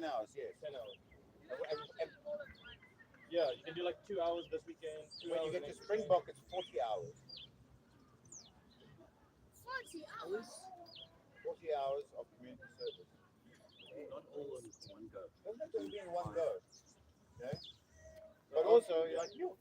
hours, yes. 10 hours. And Yeah, you can do like 2 hours this weekend, two when you hours get to next weekend. Springbok, it's 40 hours. 40 hours? 40 hours of community service. Not all in one go. Doesn't have to be in one go. Okay? So But also, like you,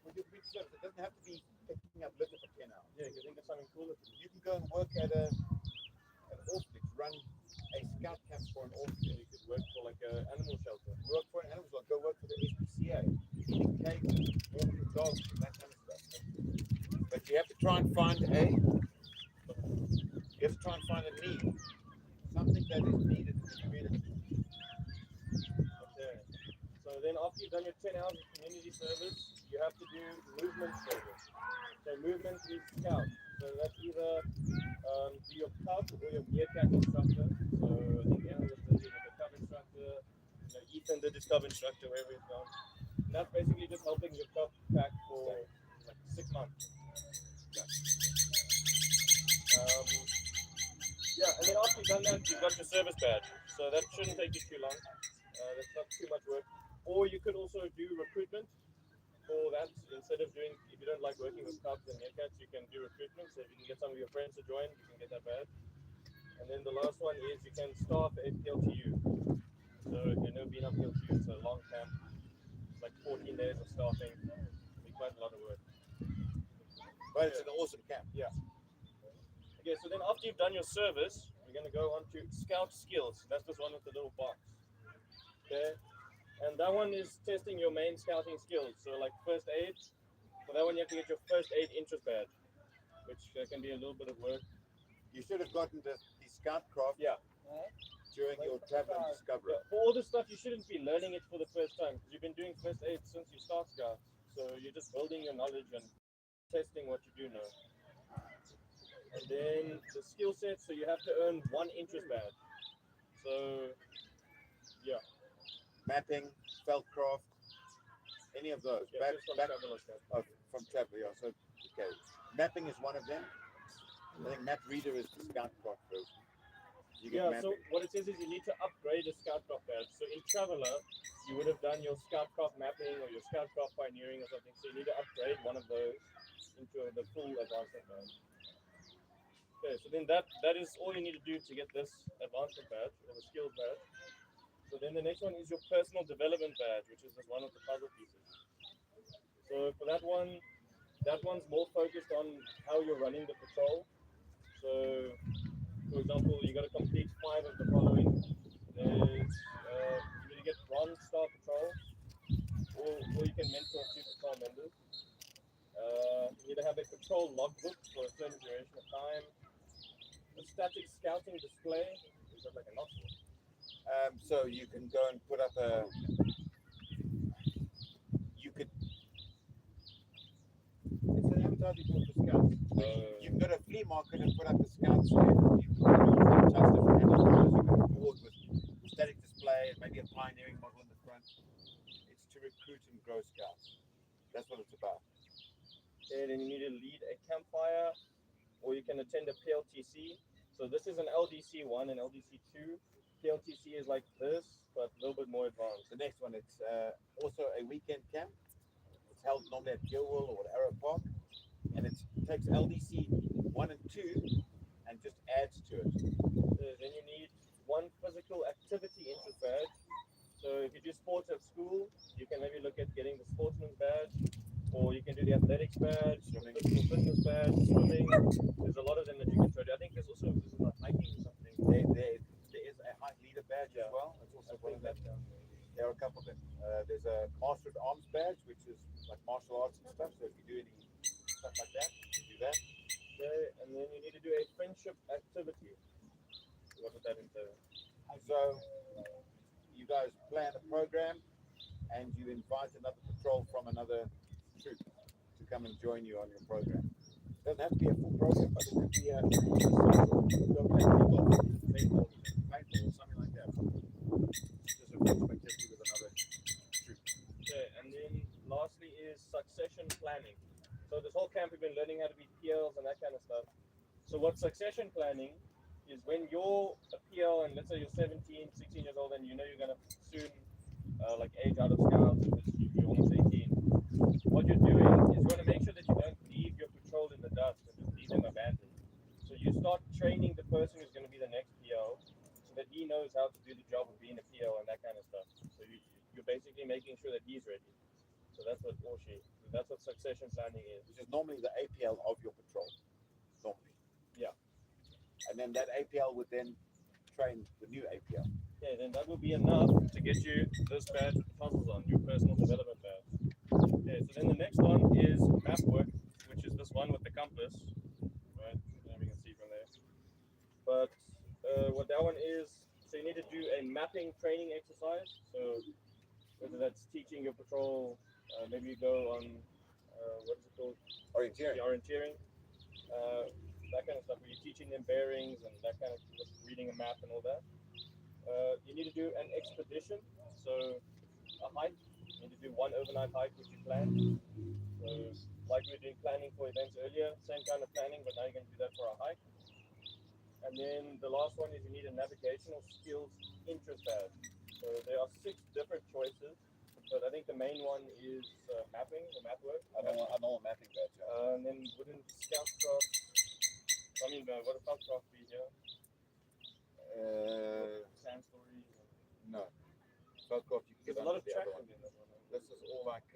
with your community service, it doesn't have to be picking up litter for 10 hours. yeah, you think of something cooler to do. You can go and work at an orphanage, run a scout camp for an orphanage. You could work for like an animal shelter. Work for an animal shelter, go work for the SPCA, feeding cages, walking dogs, and that kind of stuff. But you have to try and find a need, something that is needed in the community. Okay. So then after you've done your 10 hours of community service, you have to do movement service. So movement is scout. So that's either do your cub or your meerkat instructor. So I think Aaron was busy with the cub instructor. Ethan did his cub instructor wherever he's gone. And that's basically just helping your cub pack for like 6 months. Yeah, and then after you've done that, you've got your service badge. So that shouldn't take you too long. That's not too much work. Or you could also do recruitment for that. Instead of doing, if you don't like working with cubs and meerkats, you can do recruitment. So if you can get some of your friends to join, you can get that badge. And then the last one is you can staff a PLTU. So if you've never been on PLTU, it's a long camp. It's like 14 days of staffing. It'll be quite a lot of work. But it's an awesome camp. Yeah. Okay, so then after you've done your service, we're going to go on to scout skills. That's this one with the little box. Okay, and that one is testing your main scouting skills. So like first aid, for that one you have to get your first aid interest badge, which can be a little bit of work. You should have gotten the scout craft Yeah. during your travel and discovery. Yeah, for all this stuff, you shouldn't be learning it for the first time because you've been doing first aid since you start Scout. So you're just building your knowledge and testing what you do know. And then the skill set, so you have to earn one interest badge. So, yeah. Mapping, Feldcraft, any of those. Yeah, just from Traveler Scout. From Traveler, yeah. So, okay. Mapping is one of them. I think Map Reader is the Scoutcraft version. You get Yeah, mapping. so what it says is you need to upgrade a Scoutcraft badge. So in Traveler, you would have done your Scoutcraft mapping or your Scoutcraft pioneering or something. So you need to upgrade one of those into the full advancement badge. Okay, so then that is all you need to do to get this advancement badge or the skills badge. So then the next one is your personal development badge, which is this one with the puzzle pieces. So for that one's more focused on how you're running the patrol. So, for example, you got to complete 5 of the following. There's you need to get Bronze Star Patrol, or you can mentor 2 patrol members. You need to have a patrol logbook for a certain duration of time. A static scouting display. Is that like a novel? So you can go and put up a. You could. It's an advertising tool for scouts. You can go to a flea market and put up a scout stand. You can touch different animals. You can board with static display and maybe a pioneering model in the front. It's to recruit and grow scouts. That's what it's about. Okay, then you need to lead a campfire, or you can attend a PLTC. So this is an LDC 1 and LDC 2. PLTC is like this, but a little bit more advanced. The next one, it's also a weekend camp. It's held normally at Gilwell or at Arrow Park, and it takes LDC 1 and 2 and just adds to it. Then you need one physical activity interest badge. So if you do sports at school, you can maybe look at getting the sportsman's badge, or you can do the athletics badge, Swimming. physical fitness badge, swimming. There's a lot of them that you can try to. I think there's also this is like hiking or something. There is a high leader badge as well. It's also one of them. There are a couple of them. There's a Master at Arms badge, which is like martial arts and stuff. So if you do any stuff like that, you do that. Okay, and then you need to do a friendship activity. What would that entail? So you guys plan a program, and you invite another patrol from another troop to come and join you on your program. It doesn't have to be a full program, but it could be a go play paintball, or something like that. Just a friendship activity with another troop. Okay, and then lastly is succession planning. So this whole camp we've been learning how to be PLs and that kind of stuff. So what succession planning is when you're a PL and let's say you're 17, 16 years old and you know you're gonna soon like age out of scouts because you're almost 18. What you're doing is you want to make sure that you don't leave your patrol in the dust and just leave them abandoned. So you start training the person who's going to be the next PL so that he knows how to do the job of being a PL and that kind of stuff. So you're basically making sure that he's ready. So that's what that's what succession planning is. Which is normally the APL of your patrol. Normally. Yeah. And then that APL would then train the new APL. Okay, then that will be enough to get you this badge with the puzzles on, your personal development badge. Okay, so then the next one is map work, which is this one with the compass, right? And we can see from there. But what that one is, so you need to do a mapping training exercise. So whether that's teaching your patrol, maybe you go on, what is it called? Orienteering. The orienteering. That kind of stuff, where you're teaching them bearings and that kind of reading a map and all that. You need to do an expedition, so a hike. You need to do one overnight hike which you plan. So like we were doing planning for events earlier, same kind of planning, but now you're going to do that for a hike. And then the last one is you need a navigational skills interest badge. So there are 6 different choices, but I think the main one is mapping, the map work. I know a mapping badge. And then wouldn't Scoutcraft, what does Scoutcraft be here? Sand stories. No. Scoutcraft, you can There's get a lot onto of the other tracking one. in that one. This is all like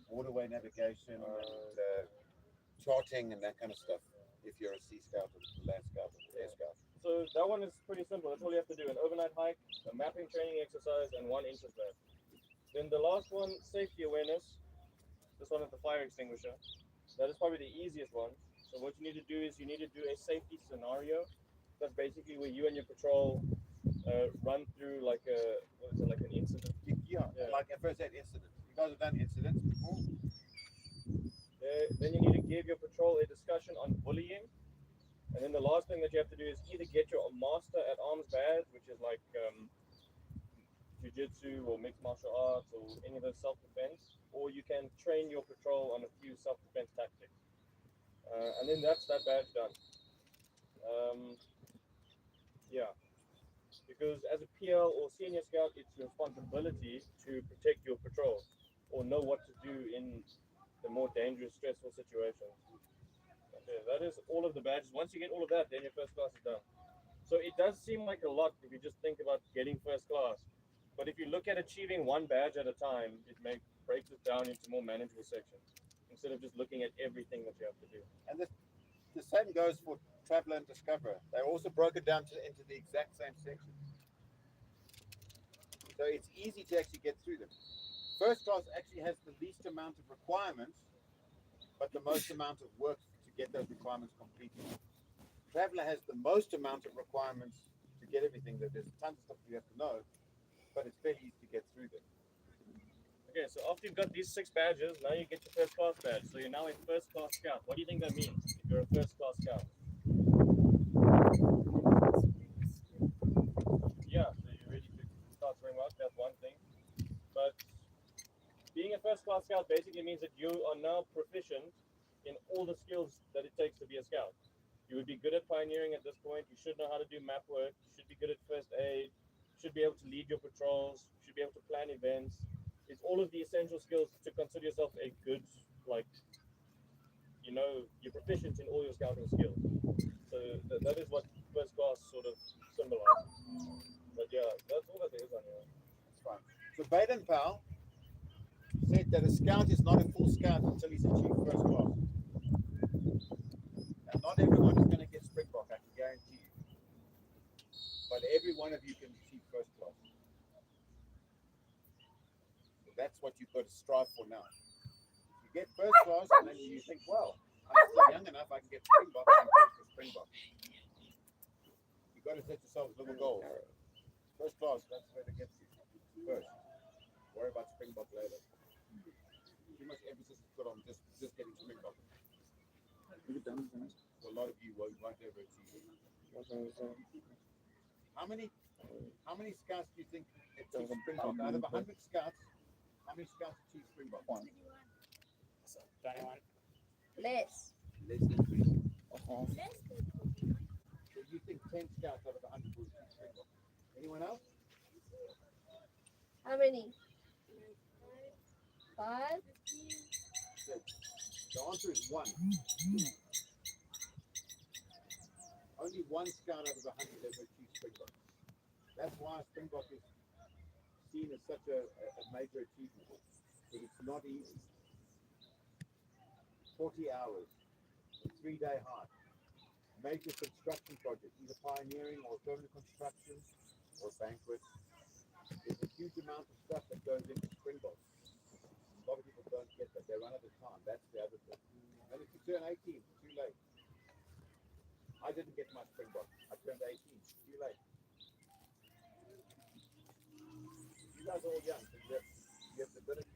waterway navigation and charting and that kind of stuff. If you're a sea scout or land scout or air scout. So that one is pretty simple. That's all you have to do: an overnight hike, a mapping training exercise, and 1 interest badge. Then the last one, safety awareness. This one is the fire extinguisher. That is probably the easiest one. So what you need to do is you need to do a safety scenario. That's basically where you and your patrol run through like like an incident. Yeah, like a first aid incident. You guys have done incidents before? Then you need to give your patrol a discussion on bullying. And then the last thing that you have to do is either get your master at arms badge, which is like jiu-jitsu or mixed martial arts or any of those self-defense, or you can train your patrol on a few self-defense tactics. And then that's that badge done. Yeah. Because as a PL or senior scout, it's your responsibility to protect your patrol or know what to do in the more dangerous, stressful situations. Okay, that is all of the badges. Once you get all of that, then your first class is done. So it does seem like a lot if you just think about getting first class. But if you look at achieving 1 badge at a time, it breaks it down into more manageable sections instead of just looking at everything that you have to do. And the same goes for Traveler and Discoverer. They also broke it down into the exact same sections. So it's easy to actually get through them. First class actually has the least amount of requirements, but the most amount of work to get those requirements completed. Traveler has the most amount of requirements to get everything. There's tons of stuff you have to know, but it's very easy to get through them. Okay, so after you've got these 6 badges, now you get your first class badge. So you're now a first class scout. What do you think that means if you're a first class scout? Yeah, so you're ready to start spring walk. That's one thing. But being a first class scout basically means that you are now proficient in all the skills that it takes to be a scout. You would be good at pioneering at this point. You should know how to do map work. You should be good at first aid. You should be able to lead your patrols. You should be able to plan events. It's all of the essential skills to consider yourself a good, you're proficient in all your scouting skills. So that is what first class sort of symbolizes. But yeah, that's all that there is on here. That's fine. So Baden Powell said that a scout is not a full scout until he's achieved first class. Now, not everyone is going to get Springbok, I can guarantee you. But every one of you can achieve first class. So that's what you've got to strive for now. If you get first class and then you think, well, I'm still young enough, I can get Springbok, I'm going for Springbok. You've got to set yourself little goals. First class, that's where to get you first. Worry about Springbok later. Too much emphasis is put on just getting Springbok. So a lot of you won't ever achieve it. How many scouts do you think achieve Springbok? Out of 100 scouts, how many scouts achieve Springbok? 21. Less. Less than 3. you think 10 scouts out of 100 will achieve Springbok? Anyone else? How many? 5? The answer is 1. Only 1 scout out of 100 ever achieved Springbok. That's why Springbok is seen as such a major achievement. But it's not easy. 40 hours, a 3-day hike, major construction project, either pioneering or permanent construction or banquet. There's a huge amount of stuff that goes into Springbok. A lot of people don't get that. They run out of time. That's the other thing. And if you turn 18, it's too late. I didn't get my Springbok. I turned 18. Too late. You guys are all young, so you have the ability